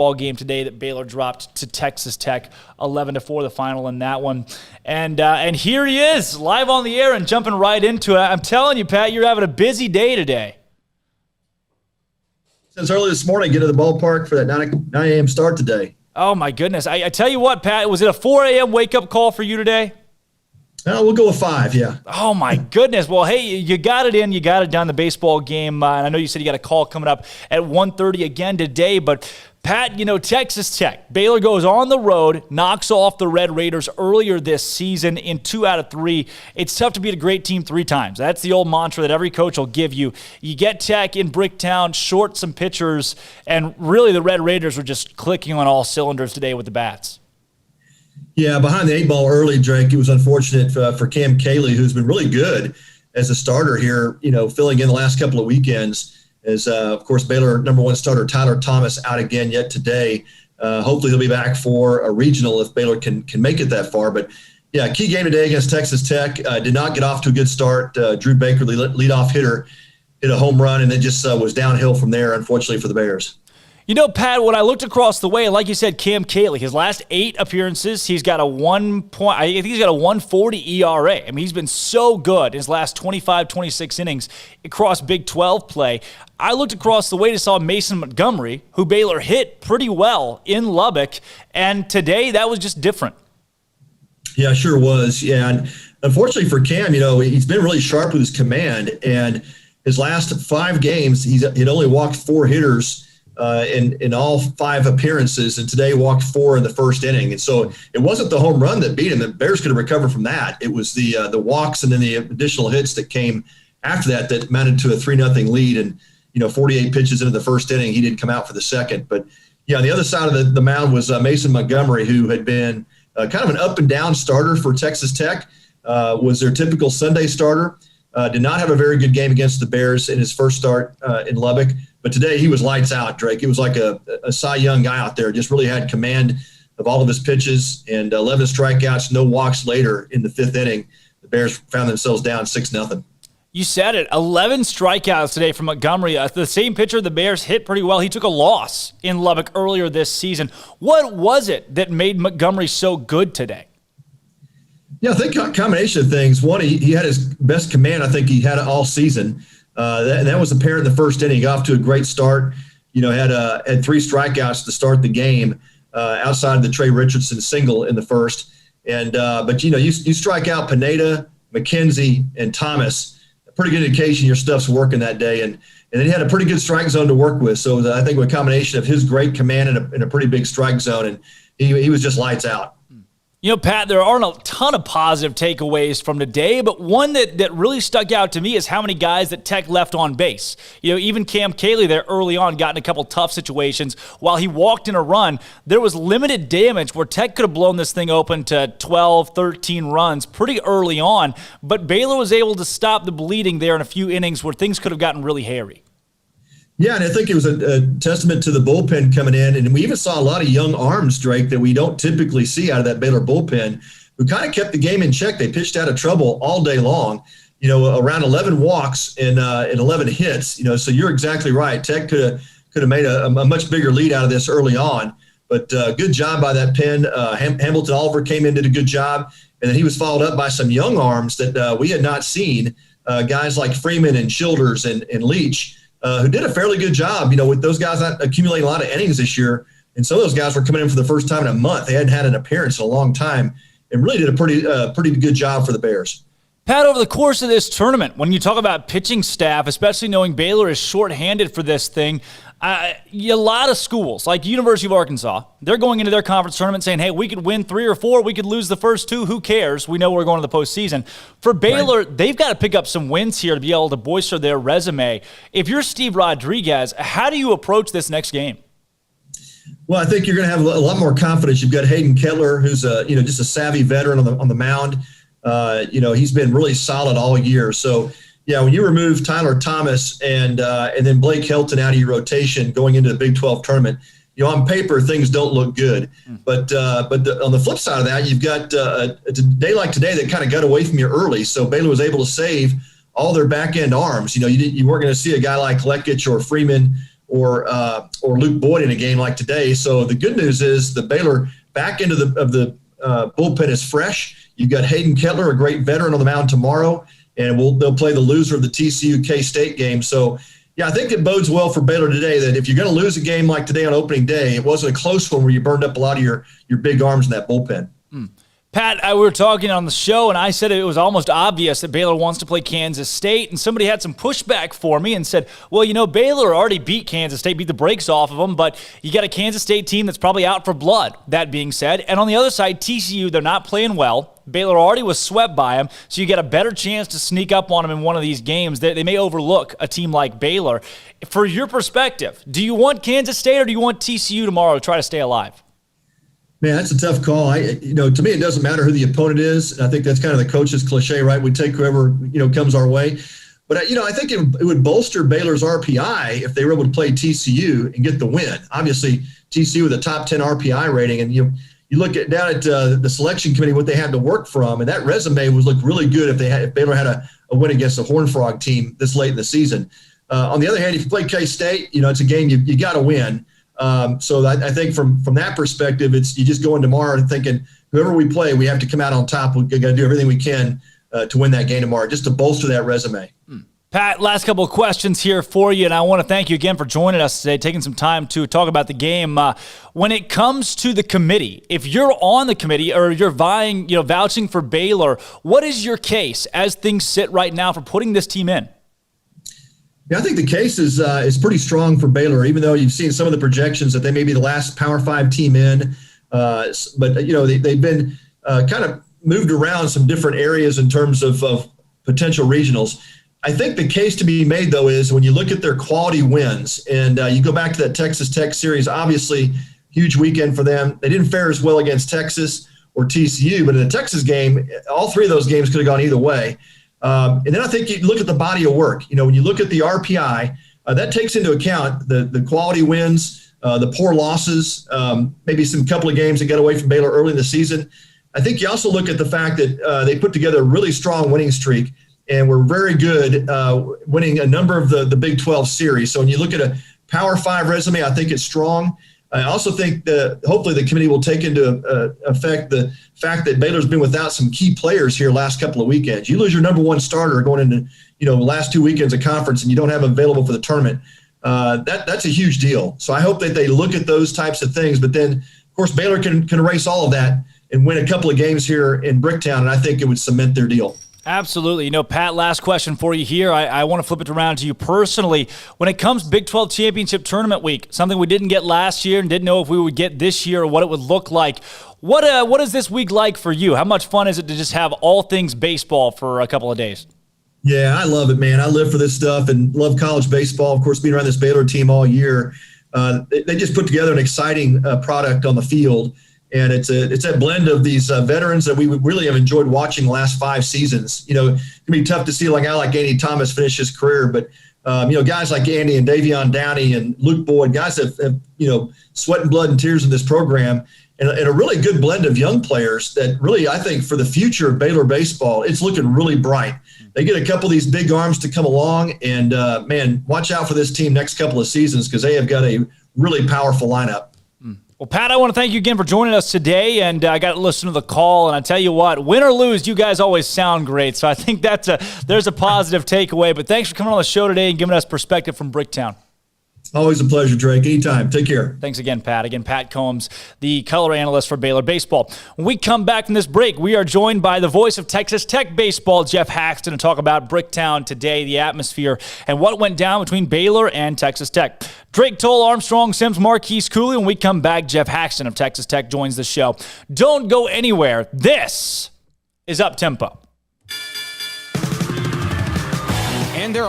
ball game today that Baylor dropped to Texas Tech, 11-4, the final in that one. And here he is, live on the air and jumping right into it. I'm telling you, Pat, you're having a busy day today. Since early this morning, get to the ballpark for that 9 a.m. start today. Oh, my goodness. I tell you what, Pat, was it a 4 a.m. wake-up call for you today? We'll go with 5, yeah. Oh, my goodness. Well, hey, you got it in. You got it done, the baseball game. And I know you said you got a call coming up at 1:30 again today. But, Pat, Texas Tech, Baylor goes on the road, knocks off the Red Raiders earlier this season in 2 out of 3. It's tough to beat a great team 3 times. That's the old mantra that every coach will give you. You get Tech in Bricktown, short some pitchers, and really the Red Raiders were just clicking on all cylinders today with the bats. Yeah, behind the 8 ball early, Drake. It was unfortunate for Cam Cayley, who's been really good as a starter here, filling in the last couple of weekends. As, of course, Baylor #1 starter Tyler Thomas out again yet today. Hopefully he'll be back for a regional if Baylor can make it that far. But, yeah, key game today against Texas Tech. Did not get off to a good start. Drew Baker, the leadoff hitter, hit a home run, and then just was downhill from there, unfortunately, for the Bears. Pat, when I looked across the way, like you said, Cam Cayley, his last 8 appearances, he's got a 1.40 ERA. I mean, he's been so good his last 25, 26 innings across Big 12 play. I looked across the way and saw Mason Montgomery, who Baylor hit pretty well in Lubbock, and today that was just different. Yeah, sure was. Yeah, and unfortunately for Cam, he's been really sharp with his command, and his last 5 games, he'd only walked 4 hitters in all 5 appearances, and today walked 4 in the first inning. And so it wasn't the home run that beat him. The Bears could have recovered from that. It was the walks and then the additional hits that came after that amounted to a 3-0 lead. And 48 pitches into the first inning, he didn't come out for the second. But yeah, on the other side of the mound was Mason Montgomery, who had been kind of an up and down starter for Texas Tech. Was their typical Sunday starter. Did not have a very good game against the Bears in his first start in Lubbock. But today he was lights out, Drake. It was like a Cy Young guy out there. Just really had command of all of his pitches, and 11 strikeouts, no walks later in the 5th inning. The Bears found themselves down 6-0. You said it. 11 strikeouts today from Montgomery. The same pitcher the Bears hit pretty well. He took a loss in Lubbock earlier this season. What was it that made Montgomery so good today? Yeah, I think a combination of things. One, he had his best command I think he had all season. That was apparent in the first inning. He got off to a great start. Had 3 strikeouts to start the game outside of the Trey Richardson single in the first. And but you strike out Pineda, McKenzie, and Thomas. A pretty good indication your stuff's working that day. And then he had a pretty good strike zone to work with. So I think a combination of his great command and a pretty big strike zone, and he was just lights out. Pat, there aren't a ton of positive takeaways from today, but one that really stuck out to me is how many guys that Tech left on base. Even Cam Cayley there early on got in a couple tough situations. While he walked in a run, there was limited damage where Tech could have blown this thing open to 12, 13 runs pretty early on, but Baylor was able to stop the bleeding there in a few innings where things could have gotten really hairy. Yeah, and I think it was a testament to the bullpen coming in, and we even saw a lot of young arms, Drake, that we don't typically see out of that Baylor bullpen, who kind of kept the game in check. They pitched out of trouble all day long, around 11 walks and 11 hits. So you're exactly right. Tech could have made a much bigger lead out of this early on, but good job by that pen. Hamilton Oliver came in, did a good job, and then he was followed up by some young arms that we had not seen, guys like Freeman and Childers and Leach. Who did a fairly good job, with those guys not accumulating a lot of innings this year. And some of those guys were coming in for the first time in a month. They hadn't had an appearance in a long time and really did a pretty good job for the Bears. Pat, over the course of this tournament, when you talk about pitching staff, especially knowing Baylor is shorthanded for this thing, a lot of schools, like University of Arkansas, they're going into their conference tournament saying, hey, we could win 3 or 4, we could lose the first 2, who cares? We know we're going to the postseason. For Baylor, right, they've got to pick up some wins here to be able to bolster their resume. If you're Steve Rodriguez, how do you approach this next game? Well, I think you're going to have a lot more confidence. You've got Hayden Kettler, who's just a savvy veteran on the mound. He's been really solid all year. So, yeah, when you remove Tyler Thomas and then Blake Helton out of your rotation going into the Big 12 tournament, on paper things don't look good. But on the flip side of that, you've got a day like today that kind of got away from you early. So Baylor was able to save all their back end arms. You weren't going to see a guy like Lekic or Freeman or Luke Boyd in a game like today. So the good news is the Baylor back end of the bullpen is fresh. You've got Hayden Kettler, a great veteran, on the mound tomorrow, and they'll play the loser of the TCU K-State game. So, yeah, I think it bodes well for Baylor today that if you're going to lose a game like today on opening day, it wasn't a close one where you burned up a lot of your big arms in that bullpen. Pat, we were talking on the show, and I said it was almost obvious that Baylor wants to play Kansas State, and somebody had some pushback for me and said, well, Baylor already beat Kansas State, beat the brakes off of them, but you got a Kansas State team that's probably out for blood, that being said. And on the other side, TCU, they're not playing well. Baylor already was swept by them, so you get a better chance to sneak up on them in one of these games. They may overlook a team like Baylor. For your perspective, do you want Kansas State or do you want TCU tomorrow to try to stay alive? Man, that's a tough call. To me, it doesn't matter who the opponent is. And I think that's kind of the coach's cliche, right? We take whoever, comes our way. But, I think it would bolster Baylor's RPI if they were able to play TCU and get the win. Obviously, TCU with a top 10 RPI rating. And you look down at the selection committee, what they had to work from, and that resume would look really good if Baylor had a win against a Horned Frog team this late in the season. On the other hand, if you play K-State, it's a game you got to win. So I think from that perspective, you just go in tomorrow and thinking whoever we play, we have to come out on top. We've got to do everything we can to win that game tomorrow, just to bolster that resume. Pat, last couple of questions here for you, and I want to thank you again for joining us today, taking some time to talk about the game. When it comes to the committee, if you're on the committee or you're vouching for Baylor, what is your case as things sit right now for putting this team in? Yeah, I think the case is pretty strong for Baylor, even though you've seen some of the projections that they may be the last Power 5 team in. But they've been kind of moved around some different areas in terms of potential regionals. I think the case to be made, though, is when you look at their quality wins, and you go back to that Texas Tech series, obviously huge weekend for them. They didn't fare as well against Texas or TCU, but in the Texas game, all three of those games could have gone either way. And then I think you look at the body of work. When you look at the RPI, that takes into account the quality wins, the poor losses, maybe some couple of games that got away from Baylor early in the season. I think you also look at the fact that they put together a really strong winning streak and were very good winning a number of the Big 12 series. So when you look at a Power 5 resume, I think it's strong. I also think that hopefully the committee will take into effect the fact that Baylor's been without some key players here last couple of weekends. You lose your number one starter going into the last 2 weekends of conference and you don't have him available for the tournament. That's a huge deal. So I hope that they look at those types of things. But then, of course, Baylor can erase all of that and win a couple of games here in Bricktown, and I think it would cement their deal. Absolutely. Pat, last question for you here. I want to flip it around to you personally. When it comes Big 12 Championship Tournament Week, something we didn't get last year and didn't know if we would get this year or what it would look like, what is this week like for you? How much fun is it to just have all things baseball for a couple of days? Yeah, I love it, man. I live for this stuff and love college baseball. Of course, being around this Baylor team all year, they just put together an exciting product on the field. And it's that blend of these veterans that we really have enjoyed watching the last 5 seasons. It can be tough to see a guy like Andy Thomas finish his career, but guys like Andy and Davion Downey and Luke Boyd, guys that have sweat and blood and tears in this program, and a really good blend of young players that really, I think, for the future of Baylor baseball, it's looking really bright. They get a couple of these big arms to come along, and man, watch out for this team next couple of seasons because they have got a really powerful lineup. Well, Pat, I want to thank you again for joining us today, and I got to listen to the call, and I tell you what, win or lose, you guys always sound great, so I think there's a positive takeaway, but thanks for coming on the show today and giving us perspective from Bricktown. Always a pleasure, Drake. Anytime. Take care. Thanks again, Pat. Again, Pat Combs, the color analyst for Baylor Baseball. When we come back from this break, we are joined by the voice of Texas Tech Baseball, Jeff Haxton, to talk about Bricktown today, the atmosphere, and what went down between Baylor and Texas Tech. Drake Toll, Armstrong, Sims, Marquise Cooley. When we come back, Jeff Haxton of Texas Tech joins the show. Don't go anywhere. This is Up Tempo. And there are